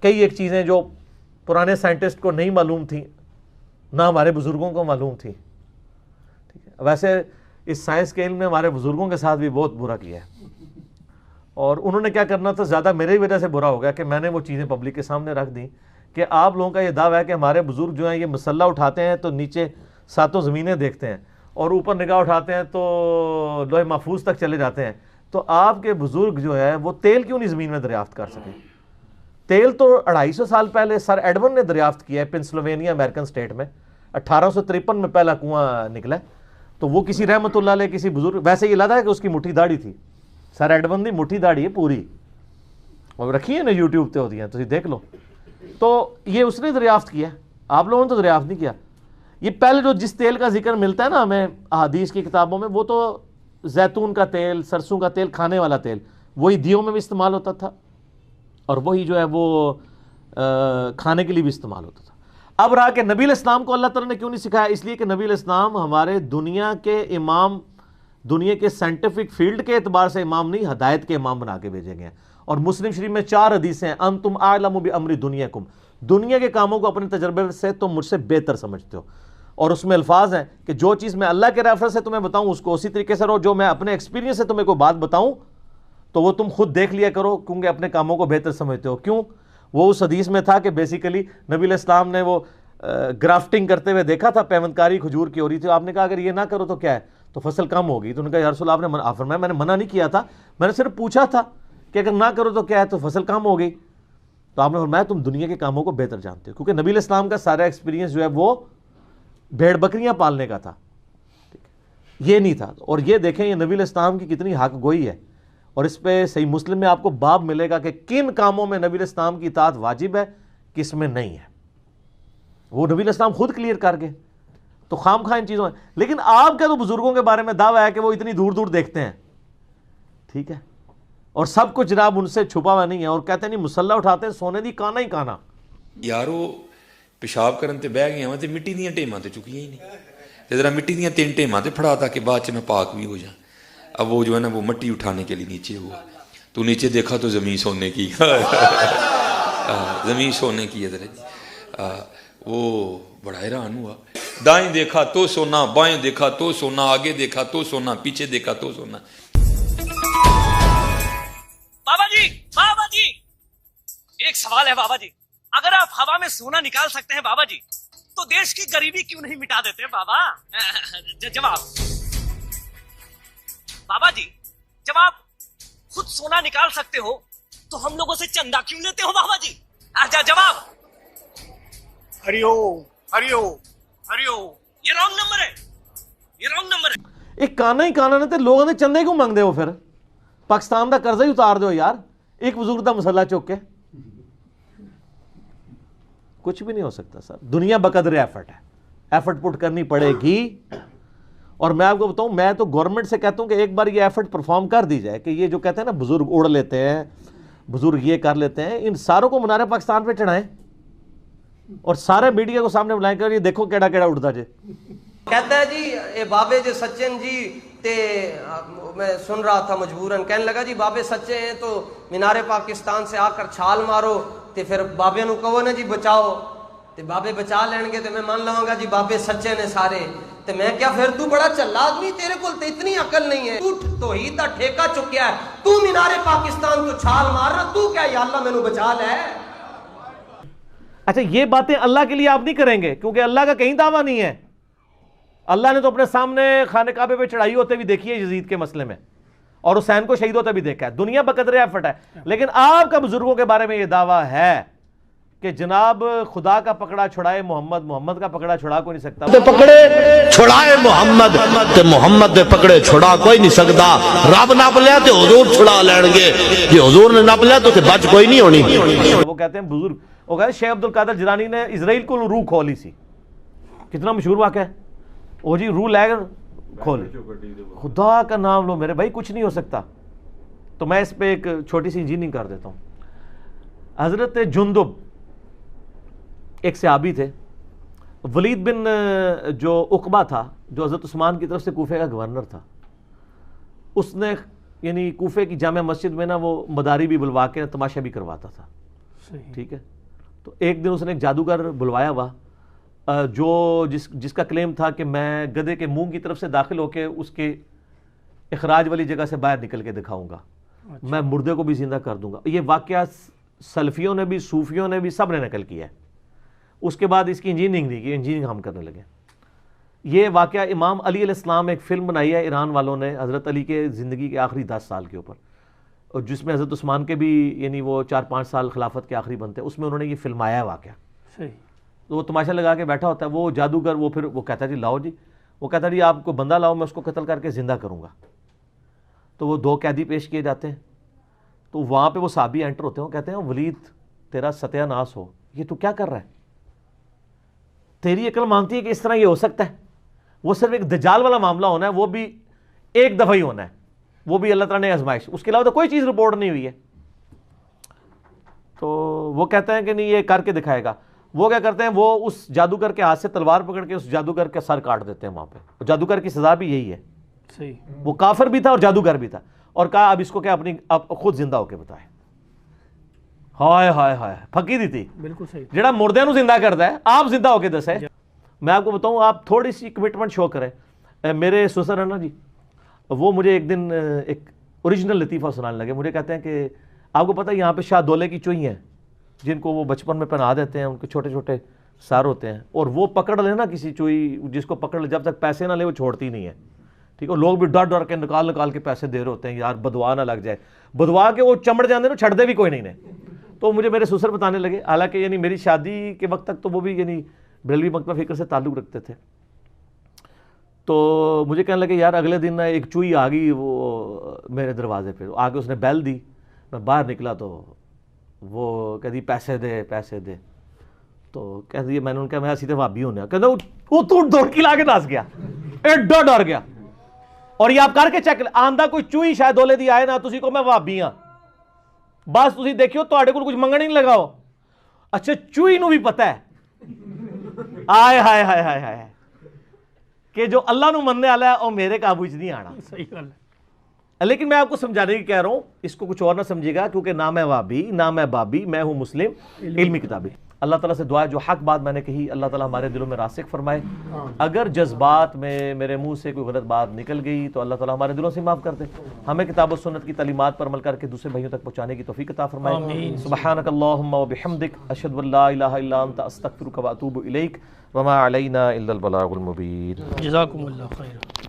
کئی ایک چیزیں جو پرانے سائنٹسٹ کو نہیں معلوم تھیں، نہ ہمارے بزرگوں کو معلوم تھی. ٹھیک ہے، ویسے اس سائنس کے علم نے ہمارے بزرگوں کے ساتھ بھی بہت برا کیا ہے، اور انہوں نے کیا کرنا تھا، زیادہ میرے ہی وجہ سے برا ہو گیا کہ میں نے وہ چیزیں پبلک کے سامنے رکھ دیں کہ آپ لوگوں کا یہ دعویٰ ہے کہ ہمارے بزرگ جو ہیں یہ مسلح اٹھاتے ہیں تو نیچے ساتوں زمینیں دیکھتے ہیں، اور اوپر نگاہ اٹھاتے ہیں تو لوح محفوظ تک چلے جاتے ہیں. تو آپ کے بزرگ جو ہے وہ تیل کیوں نہیں زمین میں دریافت کر سکے؟ تیل تو 250 سال پہلے سر ایڈون نے دریافت کیا ہے پنسلوینیا امریکن سٹیٹ میں، 1853 میں پہلا کنواں نکلا ہے. تو وہ کسی رحمت اللہ علیہ کسی بزرگ، ویسے یہ لگا ہے کہ اس کی مٹھی داڑھی تھی، سر ایڈون دی مٹھی داڑھی ہے پوری، اور رکھی ہے نا یوٹیوب پہ ہوتی ہیں، تسی دیکھ لو. تو یہ اس نے دریافت کیا، آپ لوگوں نے تو دریافت نہیں کیا. یہ پہلے جو جس تیل کا ذکر ملتا ہے نا ہمیں احادیث کی کتابوں میں، وہ تو زیتون کا تیل، سرسوں کا تیل، کھانے والا تیل، وہی دیوں میں بھی استعمال ہوتا تھا، اور وہی جو ہے وہ کھانے کے لیے بھی استعمال ہوتا تھا. اب رہا کہ نبی الاسلام کو اللہ تعالیٰ نے کیوں نہیں سکھایا؟ اس لیے کہ نبی الاسلام ہمارے دنیا کے امام، دنیا کے سائنٹیفک فیلڈ کے اعتبار سے امام نہیں، ہدایت کے امام بنا کے بھیجے گئے ہیں. اور مسلم شریف میں 4 حدیثیں ہیں، انتم اعلم بامر دنیاکم، دنیا کے کاموں کو اپنے تجربے سے تم مجھ سے بہتر سمجھتے ہو. اور اس میں الفاظ ہیں کہ جو چیز میں اللہ کے ریفرنس سے تمہیں بتاؤں اس کو اسی طریقے سے رہو، جو میں اپنے ایکسپیرینس سے تمہیں کوئی بات بتاؤں تو وہ تم خود دیکھ لیا کرو، کیونکہ اپنے کاموں کو بہتر سمجھتے ہو. کیوں؟ وہ اس حدیث میں تھا کہ بیسیکلی نبی علیہ السلام نے وہ گرافٹنگ کرتے ہوئے دیکھا تھا، پیوندکاری کھجور کی ہو رہی تھی. آپ نے کہا اگر یہ نہ کرو تو کیا ہے، تو فصل کم ہوگی. تو انہوں نے کہا یا رسول اللہ، آپ نے فرمایا میں نے منع نہیں کیا تھا، میں نے صرف پوچھا تھا کہ اگر نہ کرو تو کیا ہے، تو فصل کم ہوگی. تو آپ نے فرمایا تم دنیا کے کاموں کو بہتر جانتے ہو، کیونکہ نبی علیہ السلام کا سارا ایکسپیرینس جو ہے وہ بھیڑ بکریاں پالنے کا تھا، یہ نہیں تھا. اور یہ دیکھیں یہ نبی علیہ السلام کی کتنی حق گوئی ہے. اور اس پہ صحیح مسلم میں آپ کو باب ملے گا کہ کن کاموں میں نبی علیہ السلام کی اطاعت واجب ہے، کس میں نہیں ہے. وہ نبی علیہ السلام خود کلیئر کر گئے. تو خام خواہ ان چیزوں میں، لیکن آپ کا تو بزرگوں کے بارے میں دعویٰ ہے کہ وہ اتنی دور دور دیکھتے ہیں، ٹھیک ہے، اور سب کچھ جناب ان سے چھپا ہوا نہیں ہے، اور کہتے ہیں نہیں مسلح اٹھاتے ہیں سونے دی کانا ہی کانا. یارو پیشاب کرن تے بہ گیا تے مٹی دیاں ٹیماں تے چکیاں ہی نہیں، تے ذرا مٹی دیاں 3 ٹیماں تے پھڑا تاکہ بعد چ میں پاک بھی ہو جاؤں. اب وہ جو ہے نا وہ مٹی اٹھانے کے لیے نیچے ہوا، تو نیچے دیکھا تو زمین سونے کی زمین سونے کی ہے ذرا. وہ بڑا حیران ہوا، دائیں دیکھا تو سونا، بائیں دیکھا تو سونا، آگے دیکھا تو سونا، پیچھے دیکھا تو سونا. بابا جی ایک سوال ہے بابا جی، اگر آپ ہوا میں سونا نکال سکتے ہیں بابا جی تو دیش کی غریبی کیوں نہیں مٹا دیتے بابا؟ جواب بابا جی، جب آپ خود سونا نکال سکتے ہو تو ہم لوگوں سے چندہ کیوں لیتے ہو بابا جی؟ جواب ہریو ہریو ہریو، یہ رانگ نمبر ہے، یہ رانگ نمبر ہے. ایک کانا ہی کانا نے لوگوں نے چندے کیوں مانگ دے ہو؟ پھر پاکستان دا قرضہ ہی اتار دو یار، ایک بزرگ دا مسئلہ چک کے. کچھ بھی نہیں ہو سکتا سر، دنیا بقدر ایفرٹ ہے، ایفرٹ پٹ کرنی پڑے گی. اور میں آپ کو بتاؤں، میں تو گورنمنٹ سے کہتا ہوں کہ ایک بار یہ ایفرٹ پرفارم کر دی جائے کہ یہ جو کہتے ہیں نا بزرگ اڑ لیتے ہیں، بزرگ یہ کر لیتے ہیں، ان ساروں کو منارے پاکستان پہ چڑھائیں اور سارے میڈیا کو سامنے بلائیں کہ یہ دیکھو کیڑا کیڑا اڑتا جے. کہتا ہے جی اے بابے جو سچن جی تے میں سن رہا تھا مجبوراً، کہنے لگا جی بابے سچے ہیں تو مینار پاکستان سے آ کر چھال مارو تے پھر بابے نو کہو نا جی بچاؤ، تے بابے بچا لین گے تے میں مان لواں گا جی بابے سچے نے سارے. تے میں کیا پھر تو بڑا چلا آدمی، تیرے کول تے اتنی عقل نہیں ہے، تو توحید دا ٹھیکہ چکیا ہے، تو مینار پاکستان تو چھال مار رہا، تو کیا یا اللہ مینوں بچا لے. اچھا یہ باتیں اللہ کے لیے آپ نہیں کریں گے کیونکہ اللہ کا کہیں دعویٰ نہیں ہے. اللہ نے تو اپنے سامنے خانہ کعبے پہ چڑھائی ہوتے بھی دیکھی ہے یزید کے مسئلے میں، اور حسین کو شہید ہوتے بھی دیکھا ہے. دنیا بقدر ایفرٹ ہے. لیکن آپ کا بزرگوں کے بارے میں یہ دعویٰ ہے کہ جناب خدا کا پکڑا چھڑائے محمد، محمد کا پکڑا چھڑا کوئی نہیں سکتا. پکڑے چھڑائے محمد تے محمد دے پکڑے چھڑا کوئی نہیں سکتا. رب نپ لیا تے حضور چھڑا لین گے، جی حضور نے نپ لیا تو تے بچ کوئی نہیں ہونی. وہ کہتے ہیں بزرگ، وہ کہتے ہیں شیخ عبد القادر جیلانی نے اسرائیل کو روح کھولی سی، کتنا مشہور واقعہ ہے وہ جی، روح لے کر کھول، خدا کا نام لو میرے بھائی، کچھ نہیں ہو سکتا. تو میں اس پہ ایک چھوٹی سی انجینئرنگ کر دیتا ہوں. حضرت جندب ایک صحابی تھے، ولید بن جو عقبہ تھا جو حضرت عثمان کی طرف سے کوفے کا گورنر تھا، اس نے یعنی کوفے کی جامع مسجد میں نا وہ مداری بھی بلوا کے تماشا بھی کرواتا تھا. ٹھیک ہے. تو ایک دن اس نے ایک جادوگر بلوایا ہوا جو جس کا کلیم تھا کہ میں گدھے کے منہ کی طرف سے داخل ہو کے اس کے اخراج والی جگہ سے باہر نکل کے دکھاؤں گا, میں مردے کو بھی زندہ کر دوں گا. یہ واقعہ سلفیوں نے بھی, صوفیوں نے بھی, سب نے نقل کیا ہے. اس کے بعد اس کی انجینئرنگ نہیں کی, انجینئرنگ ہم کرنے لگے. یہ واقعہ امام علی علیہ السلام ایک فلم بنائی ہے ایران والوں نے حضرت علی کے زندگی کے آخری 10 سال کے اوپر, اور جس میں حضرت عثمان کے بھی یعنی وہ 4-5 سال خلافت کے آخری بنتے ہیں, اس میں انہوں نے یہ فلمایا ہے واقعہ. تو وہ تماشا لگا کے بیٹھا ہوتا ہے وہ جادوگر, وہ پھر وہ کہتا ہے جی لاؤ جی, وہ کہتا ہے جی آپ کو بندہ لاؤ, میں اس کو قتل کر کے زندہ کروں گا. تو وہ 2 قیدی پیش کیے جاتے ہیں, تو وہاں پہ وہ صحابی انٹر ہوتے ہیں, وہ کہتے ہیں ولید تیرا ستیہ ناس ہو, یہ تو کیا کر رہا ہے, تیری عقل مانتی ہے کہ اس طرح یہ ہو سکتا ہے؟ وہ صرف ایک دجال والا معاملہ ہونا ہے, وہ بھی ایک دفعہ ہی ہونا ہے, وہ بھی اللہ تعالیٰ نے آزمائش, اس کے علاوہ تو کوئی چیز رپورٹ نہیں ہوئی ہے. تو وہ کہتے ہیں کہ نہیں یہ کر کے دکھائے گا. وہ کیا کرتے ہیں, وہ اس جادوگر کے ہاتھ سے تلوار پکڑ کے اس جادوگر کا سر کاٹ دیتے ہیں وہاں پہ. جادوگر کی سزا بھی یہی ہے, وہ کافر بھی تھا اور جادوگر بھی تھا, اور کہا اب اس کو کیا اپنی اب خود زندہ ہو کے بتائے. ہائے ہائے ہائے, پھکی دی تھی بالکل صحیح, جڑا مردے نو زندہ کرتا ہے آپ زندہ ہو کے دسے. میں آپ کو بتاؤں, آپ تھوڑی سی کمٹمنٹ شو کریں. میرے سسر ہے نا جی, وہ مجھے ایک دن ایک اوریجنل لطیفہ سنانے لگے. مجھے کہتے ہیں کہ آپ کو پتہ ہے یہاں پہ شاہ دولے کی چوئی ہیں جن کو وہ بچپن میں پہنا دیتے ہیں, ان کے چھوٹے چھوٹے سار ہوتے ہیں, اور وہ پکڑ لے نا کسی چوئی جس کو پکڑ لے, جب تک پیسے نہ لے وہ چھوڑتی نہیں ہے. ٹھیک ہے, لوگ بھی ڈر ڈر کے نکال کے پیسے دے رہے ہوتے ہیں, یار بدوا نہ لگ جائے, بدوا کے وہ چمڑ جاندے نا, چھڑ دے بھی کوئی نہیں نے. تو مجھے میرے سسر بتانے لگے, حالانکہ یعنی میری شادی کے وقت تک تو وہ بھی یعنی بریلوی مکتبہ فکر سے تعلق رکھتے تھے. تو مجھے کہنے لگے یار اگلے دن ایک چوئی آ گئی وہ میرے دروازے پہ, آ کے اس نے بیل دی, میں باہر نکلا تو وہ کہتی پیسے دے پیسے دے. تو کہہ دی, میں نے ان کا میں سیدھے وہابی ہونے, کہتا وہ تو دوڑ کی لا کے ناس گیا, ایڈا ڈر گیا. اور یہ آپ کر کے چیک, آندہ کوئی چوئی شاید دولے دی آئے نا تسی کو میں وہابی ہاں, بس تسی دیکھیو تواڈے کول کچھ منگن نہیں لگاؤ. اچھا چوئی نو بھی پتہ ہے آئے ہائے ہائے ہائے ہائے کہ جو اللہ نو مننے والا ہے وہ میرے قابو وچ نہیں آنا. صحیح گل ہے. لیکن میں آپ کو سمجھانے کی کہہ رہا ہوں, اس کو کچھ اور نہ سمجھے گا, کیونکہ نہ میں وہابی نہ میں بابی, میں ہوں مسلم علمی کتابی. اللہ تعالیٰ سے دعا ہے جو حق بات میں نے کہی اللہ تعالیٰ ہمارے دلوں میں راسخ فرمائے. اگر جذبات میں میرے منہ سے کوئی غلط بات نکل گئی تو اللہ تعالیٰ ہمارے دلوں سے معاف کر دے. ہمیں کتاب و سنت کی تعلیمات پر عمل کر کے دوسرے بھائیوں تک پہنچانے کی توفیق عطا فرمائے. سبحانک اللہم و بحمدک, اشہد ان لا الہ الا انت, استغفرک و اتوب الیک, وما علینا الا البلاغ المبین. جزاکم اللہ خیر.